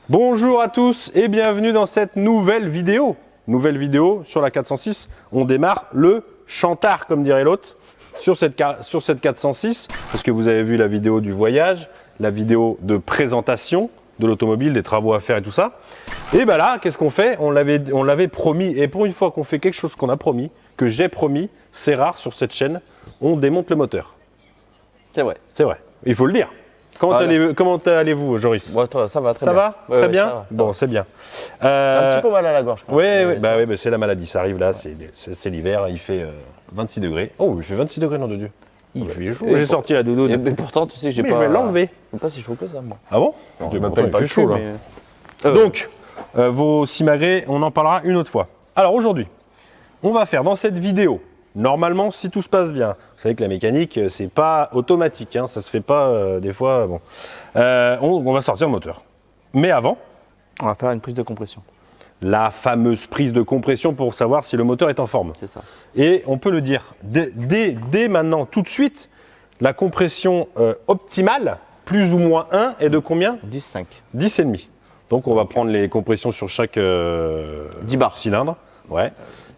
Bonjour à tous et bienvenue dans cette nouvelle vidéo. Nouvelle vidéo sur la 406. On démarre le chantard, comme dirait l'autre, sur cette 406. Parce que vous avez vu la vidéo du voyage, la vidéo de présentation de l'automobile, des travaux à faire et tout ça. Et ben là, qu'est-ce qu'on fait? On l'avait promis. Et pour une fois qu'on fait quelque chose qu'on a promis, que j'ai promis, c'est rare sur cette chaîne, on démonte le moteur. C'est vrai. C'est vrai. Il faut le dire. Comment allez-vous, Joris? Bon, toi, ça va très bien. Ça va? Ouais, Très ouais, bien? ça va. Bon, c'est bien. Un petit peu mal à la gorge. Oui, c'est la maladie, ça arrive là, c'est l'hiver, il fait 26 degrés. Oh, il fait 26 degrés, nom de Dieu. Il fait chaud. J'ai sorti la doudoune. Mais pourtant, tu sais que j'ai Mais pas. je vais l'enlever. Je pas si chaud que ça, moi. Ah bon? Non, Je je m'appelle pas il le fait chaud là. mais... Donc, vos simagrées, on en parlera une autre fois. Alors aujourd'hui, on va faire dans cette vidéo, normalement, si tout se passe bien, vous savez que la mécanique, c'est pas automatique, hein, ça se fait pas des fois. Bon, on va sortir le moteur. Mais avant, on va faire une prise de compression. la fameuse prise de compression pour savoir si le moteur est en forme. C'est ça. Et on peut le dire dès maintenant, tout de suite, la compression optimale, plus ou moins 1, est de combien? 10,5. 10,5. Donc on va prendre les compressions sur chaque 10 bars. cylindre. Ouais.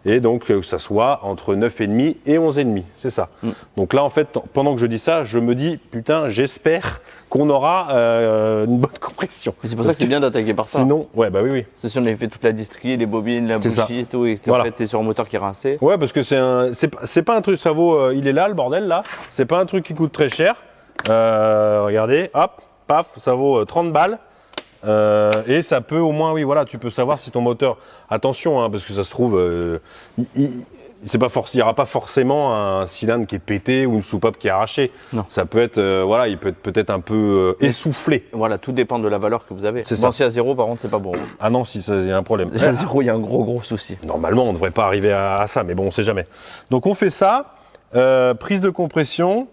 Et donc que ça soit entre 9,5 et 11,5, c'est ça. Donc là en fait, pendant que je dis ça, je me dis putain, j'espère qu'on aura une bonne compression. Mais c'est pour ça que c'est bien d'attaquer par ça. Sinon, ouais bah oui. Parce que si on avait fait toute la distrie, les bobines, la C'est ça. bougie et tout, et que Voilà. en fait t'es sur un moteur qui est rincé. Ouais, parce que c'est pas un truc, ça vaut, il est là le bordel là. C'est pas un truc qui coûte très cher. Regardez, hop, paf, ça vaut 30 balles. Et ça peut au moins, oui, voilà, tu peux savoir si ton moteur. Attention, hein, parce que ça se trouve, il n'y aura pas forcément un cylindre qui est pété ou une soupape qui est arrachée. Non. Ça peut être, voilà, il peut être peut-être un peu essoufflé. Voilà, tout dépend de la valeur que vous avez. C'est Bon, ça. si à 0, par contre, c'est pas bon. Ah non, si il y a un problème. Si à 0, il y a un gros souci. Normalement, on ne devrait pas arriver à ça, mais bon, on ne sait jamais. Donc on fait ça, prise de compression,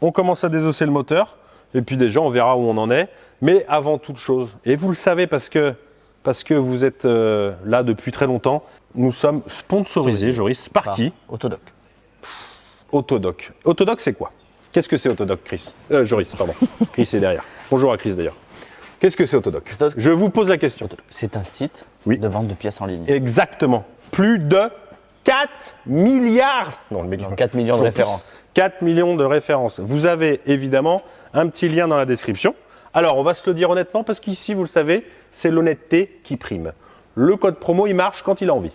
on commence à désosser le moteur, et puis déjà on verra où on en est. Mais avant toute chose, et vous le savez parce que vous êtes là depuis très longtemps, nous sommes sponsorisés, Joris, par qui? Autodoc. Autodoc. Autodoc, c'est quoi? Qu'est-ce que c'est Autodoc, Chris? Joris, pardon. Chris est derrière. Bonjour à Chris d'ailleurs. Qu'est-ce que c'est Autodoc? Je vous pose la question. C'est un site Oui. de vente de pièces en ligne. Exactement. Plus de 4 milliards. Non, le mec, Donc, 4 millions de sont références. 4 millions de références. Vous avez évidemment un petit lien dans la description. Alors, on va se le dire honnêtement parce qu'ici, vous le savez, c'est l'honnêteté qui prime. Le code promo, il marche quand il a envie.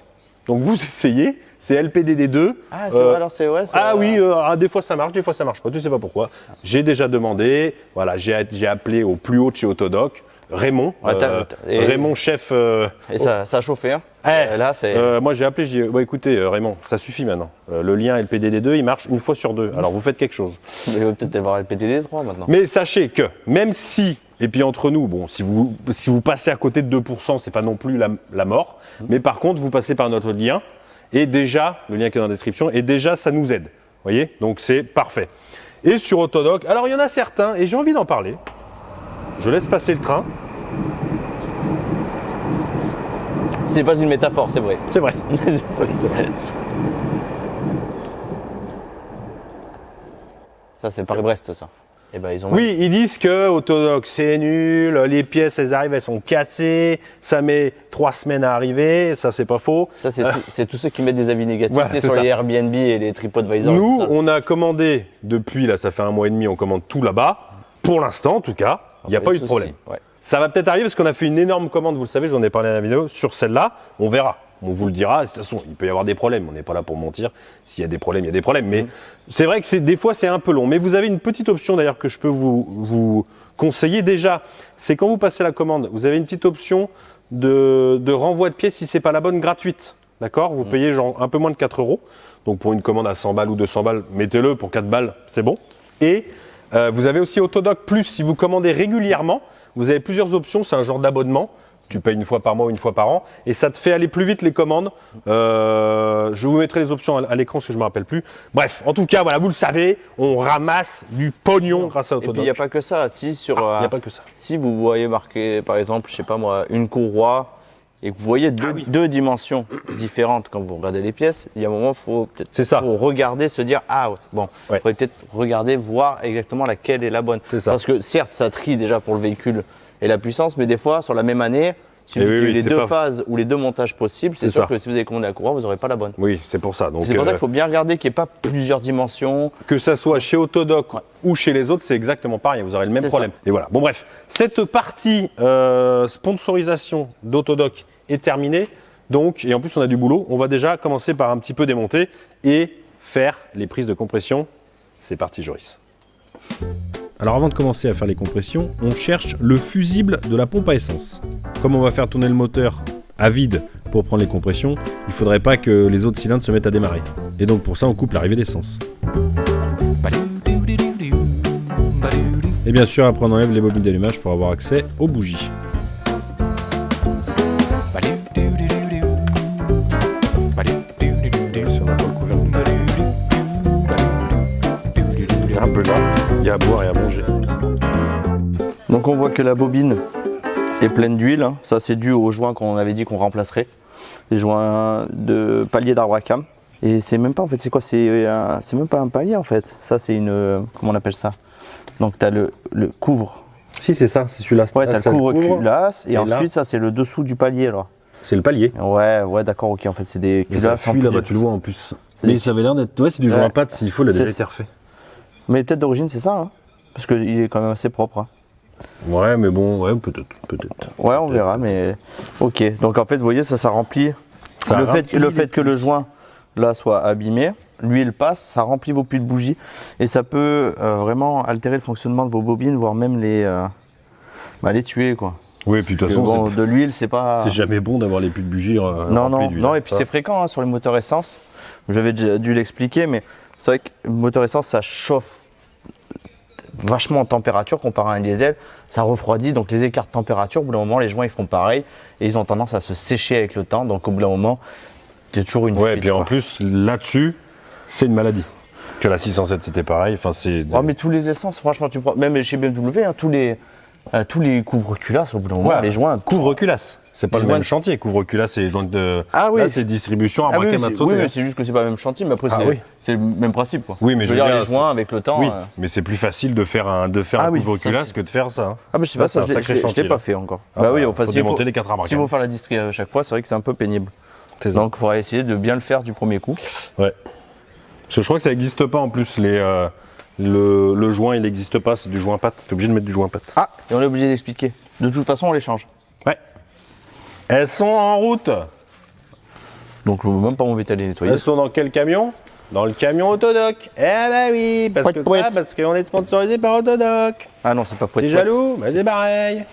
Donc, vous essayez, c'est LPDD2. Ah, c'est vrai, alors c'est ouais. Ah oui, des fois ça marche, des fois ça marche pas. Tu sais pas pourquoi. J'ai déjà demandé, voilà, j'ai appelé au plus haut de chez Autodoc, Raymond, Ouais, Raymond chef. Et ça a chauffé, hein. Là, c'est. Moi j'ai appelé, j'ai dit, bon, écoutez Raymond, ça suffit maintenant. Le lien LPDD2, il marche une fois sur deux. Alors vous faites quelque chose. Il va peut-être avoir le PTD 3 maintenant. Mais sachez que même si, et puis entre nous, bon, si vous passez à côté de 2%, c'est pas non plus la mort. Mais par contre, vous passez par notre lien, et déjà, le lien qui est dans la description, et déjà ça nous aide. Vous voyez? Donc c'est parfait. Et sur Autodoc, alors il y en a certains, et j'ai envie d'en parler. Je laisse passer le train. Ce n'est pas une métaphore, c'est vrai. C'est vrai. Ça, c'est Paris-Brest, ça. Et ben, ils ont. Oui, ils disent que Autodoc c'est nul, les pièces elles arrivent, elles sont cassées, ça met 3 semaines à arriver, ça c'est pas faux. Ça, c'est tous ceux qui mettent des avis négatifs Voilà, tu sais, c'est sur ça. les Airbnb et les TripAdvisor. Nous, tout ça. on a commandé depuis, là ça fait 1 mois et demi, on commande tout là-bas. Pour l'instant en tout cas, il n'y a pas eu de problème. Ouais. Ça va peut-être arriver parce qu'on a fait une énorme commande, vous le savez, j'en ai parlé dans la vidéo, sur celle-là, on verra. On vous le dira, de toute façon, il peut y avoir des problèmes, on n'est pas là pour mentir. S'il y a des problèmes, il y a des problèmes. Mais c'est vrai que des fois, c'est un peu long. Mais vous avez une petite option d'ailleurs que je peux vous conseiller déjà. C'est quand vous passez la commande, vous avez une petite option de renvoi de pièces si c'est pas la bonne gratuite. D'accord? Vous payez genre un peu moins de 4 €. Donc pour une commande à 100 balles ou 200 balles, mettez-le pour 4 balles, c'est bon. Et vous avez aussi Autodoc Plus, si vous commandez régulièrement, vous avez plusieurs options, c'est un genre d'abonnement. Tu payes une fois par mois ou une fois par an et ça te fait aller plus vite les commandes. Je vous mettrai les options à l'écran parce que je ne me rappelle plus. Bref, en tout cas, voilà, vous le savez, on ramasse du pognon grâce à Et Autodoc. puis, il n'y a pas que ça. Si, sur, Il n'y a pas que ça. si vous voyez marqué, par exemple, je sais pas moi, une courroie et que vous voyez deux dimensions différentes quand vous regardez les pièces, il y a un moment, il faut peut-être regarder, se dire, ah ouais, bon, il faudrait peut-être regarder, voir exactement laquelle est la bonne. C'est ça. Parce que certes, ça trie déjà pour le véhicule et la puissance, mais des fois, sur la même année, si vous avez les deux phases ou les deux montages possibles, c'est sûr que si vous avez commandé la courroie, vous n'aurez pas la bonne. Oui, c'est pour ça. C'est pour ça qu'il faut bien regarder qu'il n'y ait pas plusieurs dimensions. Que ça soit chez Autodoc ou chez les autres, c'est exactement pareil, vous aurez le même problème. Et voilà. Bon bref, cette partie sponsorisation d'Autodoc est terminée. Donc, et en plus on a du boulot, on va déjà commencer par un petit peu démonter et faire les prises de compression. C'est parti Joris. Alors avant de commencer à faire les compressions, on cherche le fusible de la pompe à essence. Comme on va faire tourner le moteur à vide pour prendre les compressions, il ne faudrait pas que les autres cylindres se mettent à démarrer. Et donc pour ça on coupe l'arrivée d'essence. Et bien sûr après on enlève les bobines d'allumage pour avoir accès aux bougies. Un peu là, il y a à boire et à manger. Donc on voit que la bobine est pleine d'huile, hein. Ça c'est dû aux joints qu'on avait dit qu'on remplacerait, les joints de palier d'arbre à cam. Et c'est même pas en fait, c'est quoi, c'est même pas un palier en fait, ça c'est une, comment on appelle ça? Donc tu as le couvre. Si c'est ça, c'est celui-là. Ouais, tu as le couvre-culasse et ensuite là, ça c'est le dessous du palier là. C'est le palier. Ouais, d'accord, ok, en fait c'est des culasses. Là-bas, tu le vois en plus. Mais ça avait l'air d'être, ouais, c'est du joint à patte, s'il faut, il a déjà été refait. Mais peut-être d'origine c'est ça, hein, parce qu'il est quand même assez propre. Hein. Ouais, mais bon, ouais, peut-être. Ouais, on verra, mais ok. Donc en fait, vous voyez, ça remplit. Le fait que le joint là soit abîmé, l'huile passe, ça remplit vos puits de bougie et ça peut vraiment altérer le fonctionnement de vos bobines, voire même les tuer, quoi. Oui, et puis de toute façon, bon, de l'huile, c'est pas. C'est jamais bon d'avoir les puits de bougie. Non, et puis c'est fréquent hein, sur les moteurs essence. J'avais déjà dû l'expliquer, mais c'est vrai que le moteur essence, ça chauffe vachement en température comparé à un diesel, ça refroidit, donc les écarts de température, au bout d'un moment, les joints ils font pareil et ils ont tendance à se sécher avec le temps, donc au bout d'un moment, c'est toujours une fuite. Ouais, et puis en plus, là-dessus, c'est une maladie. Que la 607 c'était pareil, enfin c'est... Oh, mais tous les essences, franchement, tu prends, même chez BMW, hein, tous les couvre-culasses, au bout d'un moment, les joints... Couvre-culasse. C'est pas le même chantier, couvre-culasse et les joints de... Ah oui. Là, c'est distribution à braquet mat sauté. Oui, mais c'est juste que c'est pas le même chantier, mais après c'est le même principe, quoi. Oui, mais je veux dire les joints avec le temps. Oui, mais c'est plus facile de faire un couvre-culasse que de faire ça. Hein. Ah, mais je sais pas, ça, je l'ai pas fait encore. Bah oui, enfin, si démonter les 4 à braquet. Si vous faire la distri à chaque fois, c'est vrai que c'est un peu pénible. Donc, il faudra essayer de bien le faire du premier coup. Ouais. Parce que je crois que ça n'existe pas en plus, le joint il n'existe pas, c'est du joint patte. T'es obligé de mettre du joint patte. Ah, et on est obligé d'expliquer. De toute façon, on les change. Ouais. Elles sont en route. Donc je ne veux même pas m'embêter à les nettoyer. Elles sont dans quel camion? Dans le camion Autodoc. Eh bah oui, parce qu'on est sponsorisé par Autodoc. Ah non, c'est pas Pouet. T'es jaloux? Bah c'est pareil.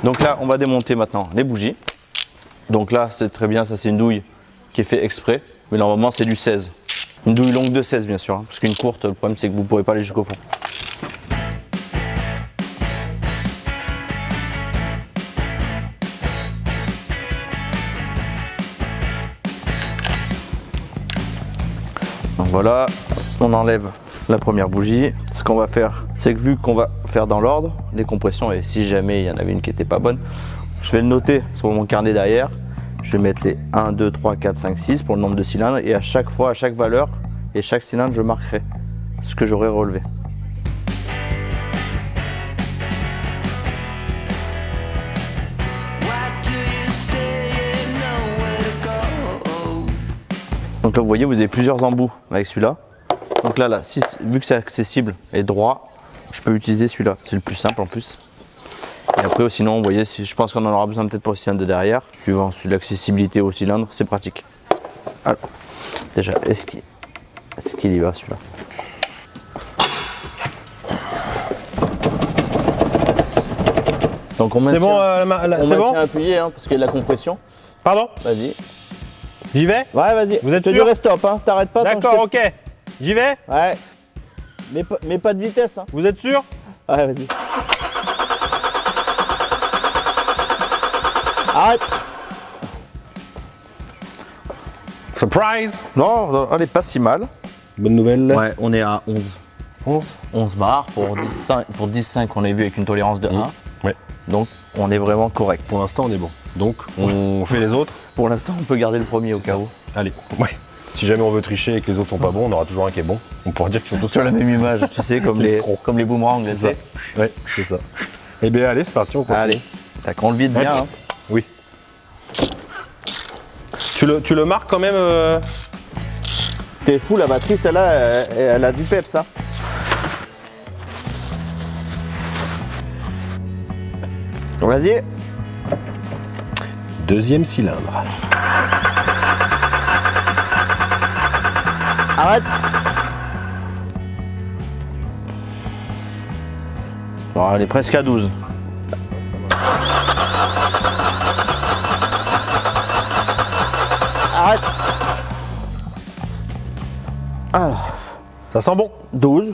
Donc là, on va démonter maintenant les bougies. Donc là, c'est très bien, ça c'est une douille qui est fait exprès, mais normalement c'est du 16. Une douille longue de 16 bien sûr, hein, parce qu'une courte, le problème c'est que vous ne pourrez pas aller jusqu'au fond. Donc voilà, on enlève la première bougie. Ce qu'on va faire, c'est que vu qu'on va faire dans l'ordre les compressions, et si jamais il y en avait une qui n'était pas bonne, je vais le noter sur mon carnet derrière. Je vais mettre les 1, 2, 3, 4, 5, 6 pour le nombre de cylindres et à chaque fois, à chaque valeur et chaque cylindre, je marquerai ce que j'aurai relevé. Donc là, vous voyez, vous avez plusieurs embouts avec celui-là. Donc là, vu que c'est accessible et droit, je peux utiliser celui-là. C'est le plus simple en plus. Et après, sinon, vous voyez, je pense qu'on en aura besoin peut-être pour le cylindre de derrière. Suivant l'accessibilité au cylindre, c'est pratique. Alors, déjà, est-ce qu'il y va celui-là? Donc on maintient, c'est bon appuyé hein, parce qu'il y a de la compression. Pardon? Vas-y. J'y vais? Ouais, vas-y. Vous êtes sûr? Je te dirai stop, hein. T'arrêtes pas. D'accord, ok. J'y vais? Ouais. Mais pas de vitesse. Hein. Vous êtes sûr? Ouais, vas-y. Arrête. Surprise! Non, elle est pas si mal. Bonne nouvelle. Ouais, on est à 11. 11? 11 bars pour 10,5 qu'on a vu avec une tolérance de 1. Ouais. Donc on est vraiment correct. Pour l'instant, on est bon. Donc, on fait les autres. Pour l'instant, on peut garder le premier au cas où. Allez, ouais. Si jamais on veut tricher et que les autres sont pas bons, on aura toujours un qui est bon. On pourra dire qu'ils sont tous Sur la même image, tu sais, comme les boomerangs. C'est ça. Ouais, c'est ça. Eh bien, allez, c'est parti, on continue. Allez, t'as qu'on le vide bien. Hein. Oui. Tu le marques quand même T'es fou, la batterie, celle-là, elle a du peps, ça. Vas-y. Deuxième cylindre. Arrête. Bon, elle est presque à 12. Arrête. Alors, Ça sent bon. 12.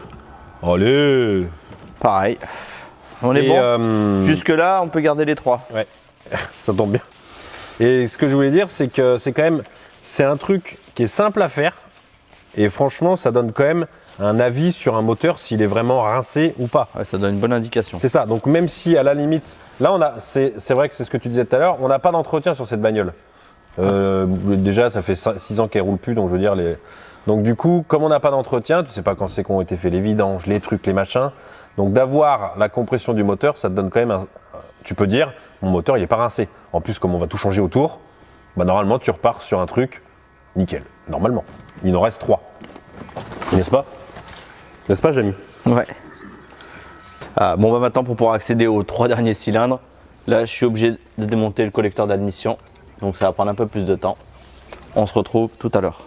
Allez. Pareil. On est Et, bon. Jusque-là, on peut garder les 3. Ouais, ça tombe bien. Et ce que je voulais dire, c'est que c'est un truc qui est simple à faire. Et franchement, ça donne quand même un avis sur un moteur s'il est vraiment rincé ou pas. Ouais, ça donne une bonne indication. C'est ça. Donc même si à la limite, là c'est vrai que c'est ce que tu disais tout à l'heure, on n'a pas d'entretien sur cette bagnole. Déjà, ça fait 6 ans qu'elle roule plus, donc je veux dire Donc du coup, comme on n'a pas d'entretien, tu sais pas quand c'est qu'ont été fait les vidanges, les trucs, les machins. Donc d'avoir la compression du moteur, ça te donne quand même tu peux dire, mon moteur il est pas rincé. En plus, comme on va tout changer autour, bah normalement tu repars sur un truc nickel. Normalement. Il en reste 3. N'est-ce pas? N'est-ce pas, Jamy? Ouais. Ah, bon, bah maintenant, pour pouvoir accéder aux 3 derniers cylindres, là, je suis obligé de démonter le collecteur d'admission. Donc ça va prendre un peu plus de temps. On se retrouve tout à l'heure.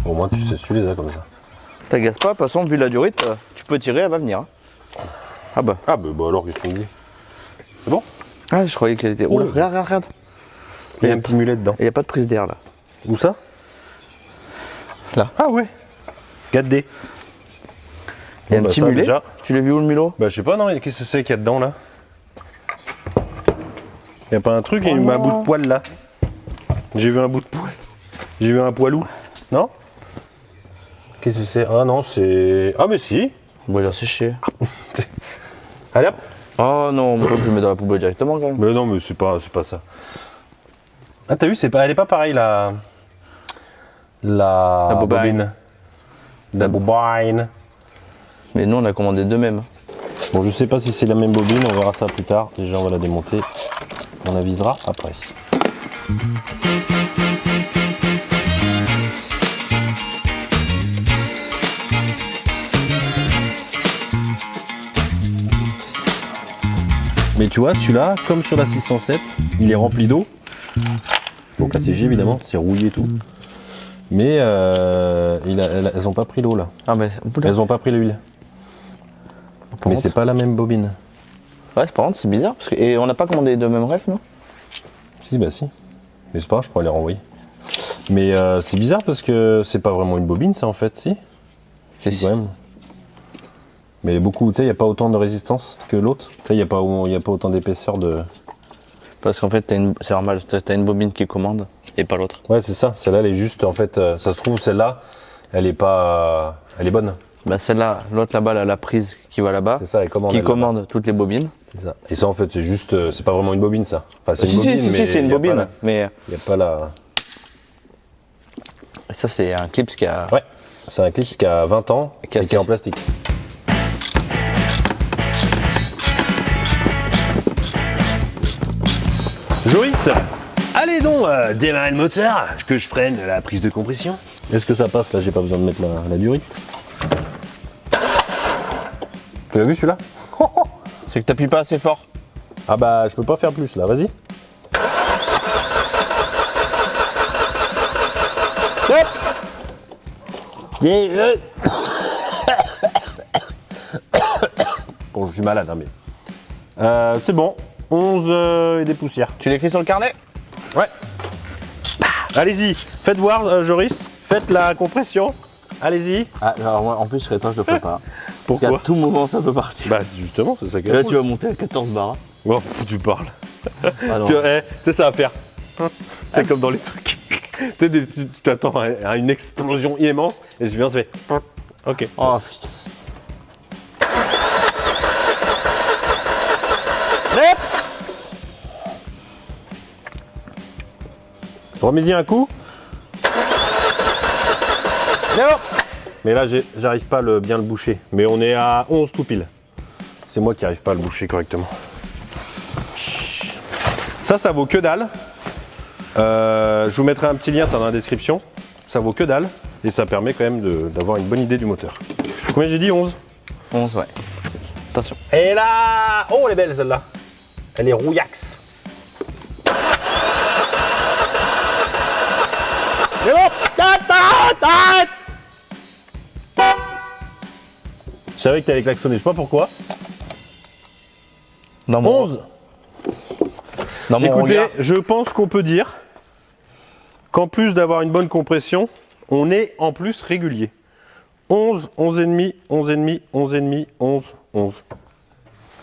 Au moins tu les as comme ça. T'agaces pas, de toute façon, vu la durite, tu peux tirer, elle va venir. Hein. Ah bah. Ah bah alors qu'est-ce qu'on dit? C'est bon? Ah, je croyais qu'elle était. Oula, regarde, regarde. Il y a un petit mulet dedans. Il n'y a pas de prise d'air là. Où ça? Là. Ah ouais. 4D. Il y a un petit ça, mulet. déjà. Tu l'as vu où le mulot? Bah je sais pas, non, qu'est-ce que c'est qu'il y a dedans là? Il y a pas un truc, il y a eu un bout de poil là. J'ai vu un bout de poil. J'ai vu un poilou. Non? Qu'est-ce que c'est? Ah non, c'est... Ah mais si. Bon, il a séché. Allez hop. Oh non, on peut plus le mettre dans la poubelle directement quand même. Mais non, mais c'est pas ça. Ah t'as vu, elle est pas pareille la bobine. La bobine. Mais nous, on a commandé deux mêmes. Bon, je sais pas si c'est la même bobine, on verra ça plus tard. Déjà, on va la démonter. On avisera après. Mais tu vois, celui-là, comme sur la 607, il est rempli d'eau. Donc ACG évidemment, c'est rouillé et tout. Mais elles ont pas pris l'eau là. Ah, mais. Elles ont pas pris l'huile. Mais c'est pas la même bobine. Ouais, par contre, c'est bizarre. Parce que... Et on n'a pas commandé les deux mêmes refs, non? Si, bah si. Mais c'est pas grave, je pourrais les renvoyer. Mais c'est bizarre parce que c'est pas vraiment une bobine, ça en fait, si. Si. Quand même. Mais elle est beaucoup, tu sais, il n'y a pas autant de résistance que l'autre. Tu sais, il n'y a pas autant d'épaisseur de. Parce qu'en fait, c'est normal, t'as une bobine qui commande et pas l'autre. Ouais, c'est ça. Celle-là, elle est juste, en fait, ça se trouve, celle-là, elle est pas. Elle est bonne. Bah celle-là, l'autre là-bas, elle a la prise qui va là-bas. C'est ça, elle commande. Qui commande toutes les bobines. C'est ça. Et ça, en fait, c'est juste. C'est pas vraiment une bobine, ça. Enfin, c'est une bobine. Si, c'est une bobine. Mais. Il n'y a pas la. Et ça, c'est un clips qui a. Ouais. C'est un clip qui a 20 ans et qui est en plastique. Joris, allez donc démarrer le moteur, que je prenne la prise de compression. Est-ce que ça passe là? J'ai pas besoin de mettre la durite. Tu l'as vu celui-là? C'est que t'appuies pas assez fort. Ah bah je peux pas faire plus là, vas-y. Bon, je suis malade, hein, mais. C'est bon. 11 et des poussières. Tu l'écris sur le carnet? Ouais. Allez-y, faites voir, Joris. Faites la compression. Allez-y. Ah, alors moi, en plus, je serais toi, je le ferai pas. Parce Pourquoi? qu'à tout moment, ça peut partir. Bah, justement, c'est ça qui Et là, tu vas monter à 14 bars. Bon, tu parles. Ah non. Tu sais, ça va faire. C'est comme dans les trucs. Tu t'attends à une explosion immense et c'est bien, ça fait. Ok. Oh putain. Remets-y un coup. Non. Mais là, j'arrive pas à bien le boucher. Mais on est à 11 tout pile. C'est moi qui arrive pas à le boucher correctement. Ça vaut que dalle. Je vous mettrai un petit lien dans la description. Ça vaut que dalle. Et ça permet quand même d'avoir une bonne idée du moteur. Combien j'ai dit? 11? 11, ouais. Attention. Et là, oh, elle est belle celle-là. Elle est rouillax. C'est bon. Je savais que t'allais klaxonner, je sais pas pourquoi. Dans mon, 11. dans mon Écoutez, regard. je pense qu'on peut dire qu'en plus d'avoir une bonne compression, on est en plus régulier. 11, 11,5, 11,5, 11,5, 11, 11.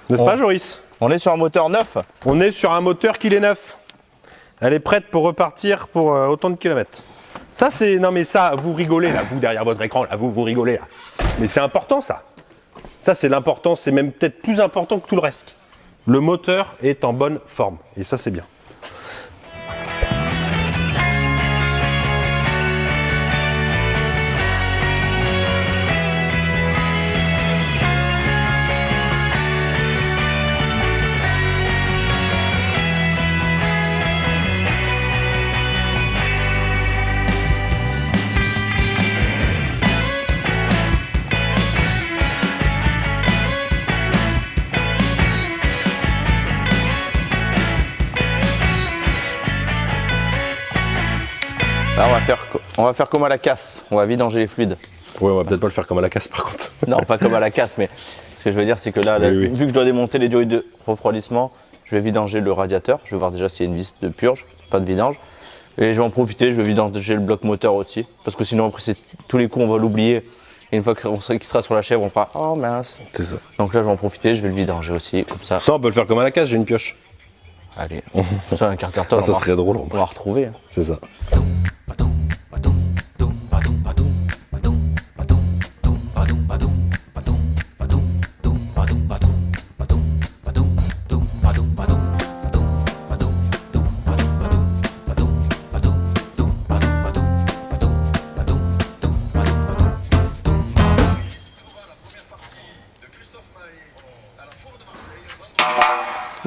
N'est-ce pas, Joris? On est sur un moteur neuf. On est sur un moteur qui est neuf. Elle est prête pour repartir pour autant de kilomètres. Ça, c'est... Non, mais ça, vous rigolez, là, vous, derrière votre écran, là, vous rigolez, là. Mais c'est important, ça. Ça, c'est l'important, c'est même peut-être plus important que tout le reste. Le moteur est en bonne forme. Et ça, c'est bien. Là, on va faire comme à la casse. On va vidanger les fluides. Ouais, on va peut-être pas le faire comme à la casse, par contre. Non, pas comme à la casse, mais ce que je veux dire, c'est que là, Oui, oui. vu que je dois démonter les durées de refroidissement, je vais vidanger le radiateur. Je vais voir déjà s'il y a une vis de purge, pas de vidange. Et je vais en profiter, je vais vidanger le bloc moteur aussi. Parce que sinon, après, tous les coups, on va l'oublier. Et une fois qu'il sera sur la chèvre, on fera oh mince. C'est ça. Donc là, je vais en profiter, je vais le vidanger aussi, comme ça. Ça, on peut le faire comme à la casse, j'ai une pioche. Allez, ça, un Carterton, Ah, ça serait drôle, on va retrouver. Hein. c'est ça.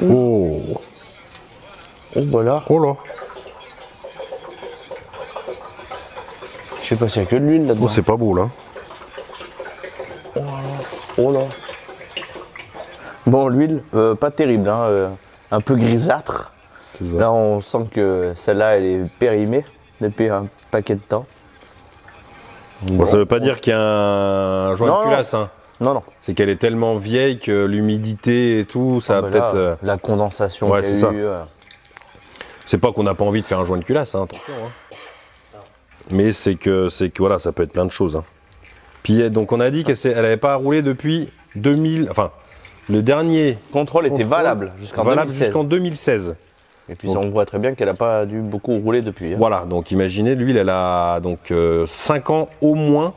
Oh, Oh, voilà. oh là. Je sais pas s'il y a que de l'huile là-dedans. Oh, c'est pas beau, là. Oh là. Bon, l'huile, pas terrible, hein, un peu grisâtre. C'est ça. Là, on sent que celle-là, elle est périmée depuis un paquet de temps. Bon, ça veut pas dire qu'il y a un joint Non, de culasse, hein. Non, non. C'est qu'elle est tellement vieille que l'humidité et tout, ça Ah, va bah là, peut-être... la condensation ouais, qu'il y a c'est ça. eu. C'est pas qu'on n'a pas envie de faire un joint de culasse, hein, attention. Hein. Mais c'est que voilà, ça peut être plein de choses. Hein. Puis donc on a dit qu'elle n'avait pas roulé depuis 2000... Enfin, le dernier... Contrôle était contrôle valable jusqu'en 2016. jusqu'en 2016. Et puis on voit très bien qu'elle n'a pas dû beaucoup rouler depuis. Hein. Voilà, donc imaginez, l'huile, elle a donc 5 ans au moins,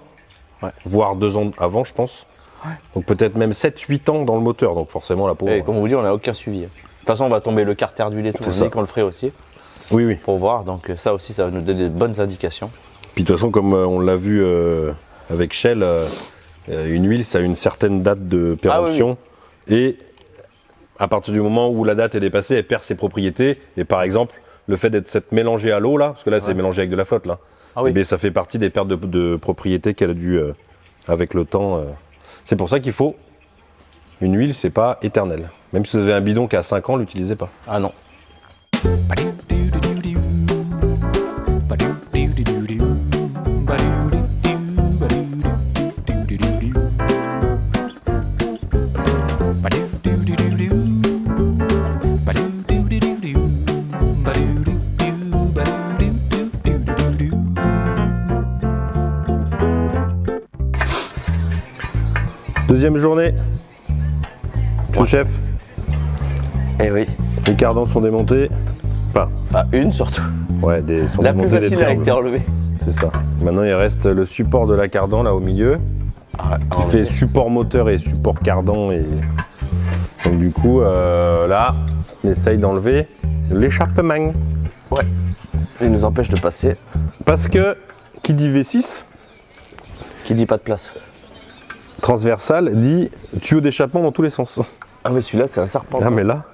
Ouais. voire 2 ans avant, je pense. Ouais. Donc peut-être même 7-8 ans dans le moteur, donc forcément la pauvre... Et comme on vous dit, on n'a aucun suivi. De toute façon, on va tomber le carter d'huile et tout. C'est On ça. dit qu'on le ferait aussi Oui, oui. pour voir. Donc ça aussi, ça va nous donner de bonnes indications. Puis de toute façon, comme on l'a vu avec Shell, une huile, ça a une certaine date de péremption. Et à partir du moment où la date est dépassée, elle perd ses propriétés. Et par exemple, le fait d'être mélangé à l'eau, là, parce que là, c'est mélangé avec de la flotte, là, Ah oui. eh bien, ça fait partie des pertes de propriété qu'elle a dû, avec le temps. C'est pour ça qu'il faut... Une huile, c'est pas éternel. Même si vous avez un bidon qui a 5 ans, l'utilisez pas. Ah non. Deuxième journée. Le chef, Eh oui. les cardans sont démontés. Enfin, Enfin, une surtout. ouais, sont La plus démontés des facile a triangles. été enlevée. C'est ça. Maintenant, il reste le support de la cardan là au milieu. Qui fait support moteur et support cardan. Et... Donc, du coup, là, on essaye d'enlever l'échappement. Ouais. Il nous empêche de passer. Parce que, qui dit V6, Qui dit pas de place. transversal, dit tuyau d'échappement dans tous les sens. Ah mais celui-là c'est un serpent. Ah, mais là.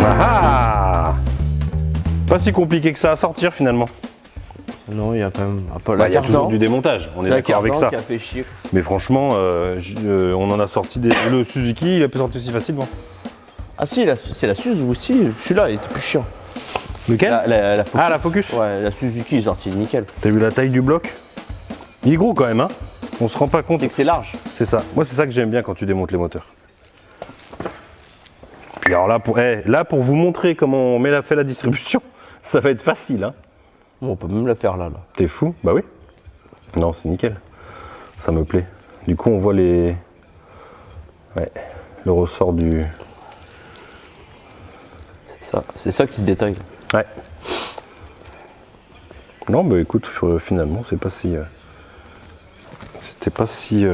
Ah, pas si compliqué que ça à sortir finalement. Non, il y a quand même un peu Bah, il y a toujours du démontage, on est d'accord avec ça. qui a fait chier. Mais franchement, on en a sorti des. Le Suzuki, il a pu sortir aussi facilement. Ah si, c'est la Suze aussi. Celui-là, il était plus chiant. Lequel La Focus. Ah, la Focus. Ouais, la Suzuki est sortie nickel. T'as vu la taille du bloc? Il est gros quand même, hein. On se rend pas compte. C'est que c'est large. C'est ça. Moi, c'est ça que j'aime bien quand tu démontes les moteurs. Puis alors là, pour vous montrer comment on fait la distribution, ça va être facile, hein. Bon, on peut même la faire là. T'es fou? Bah oui. Non, c'est nickel. Ça me plaît. Du coup, on voit le ressort du... C'est ça qui se détaille. Ouais. Non, bah écoute, finalement, c'était pas si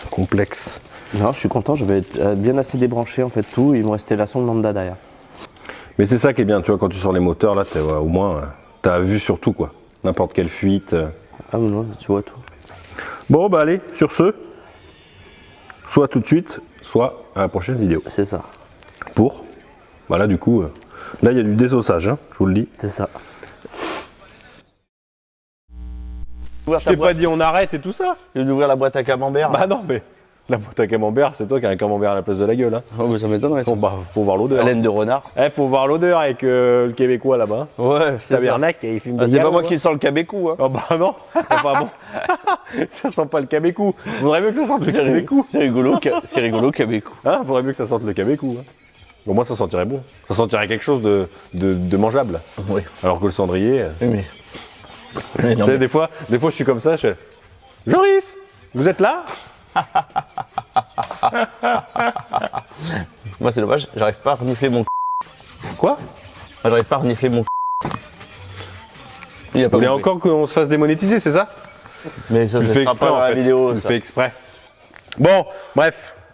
complexe. Non, je suis content, j'avais bien assez débranché en fait tout. Il me restait la sonde lambda derrière. Mais c'est ça qui est bien, tu vois, quand tu sors les moteurs, là, au moins, t'as vu sur tout, quoi. N'importe quelle fuite. Ah non, tu vois tout. Bon, bah allez, sur ce, soit tout de suite, soit à la prochaine vidéo. C'est ça. Bah là, du coup, là, il y a du désossage, hein, je vous le dis. C'est ça. Je t'ai pas dit on arrête et tout ça. D'ouvrir la boîte à camembert. Bah non, mais la boîte à camembert, c'est toi qui as un camembert à la place de la gueule, hein. Oh, mais ça m'étonnerait. Bon, bah, faut voir l'odeur. Laine de renard. Faut voir l'odeur avec le Québécois là-bas. Ouais, c'est ça. Tabernacle, et il fume Ah, des c'est pas galons, moi hein. qui sens le cabécou. Hein. Oh bah non, enfin bon, ça sent pas le cabécou. Faudrait mieux que ça sente le cabécou. C'est rigolo cabécou. Hein, faudrait mieux que ça sente le cabécou. Hein. Au moins ça sentirait bon. Ça sentirait quelque chose de mangeable. Oui. Alors que le cendrier. Mais Tu non, sais, des fois je suis comme ça, je fais Joris, vous êtes là? moi c'est dommage, j'arrive pas à renifler mon. Quoi? Moi j'arrive pas à renifler mon. Il a Vous pas voulez compris. encore qu'on se fasse démonétiser, c'est ça? Mais ça Je se fais fera exprès pas dans en la fait. vidéo. Je Ça. fais exprès. Bon, bref,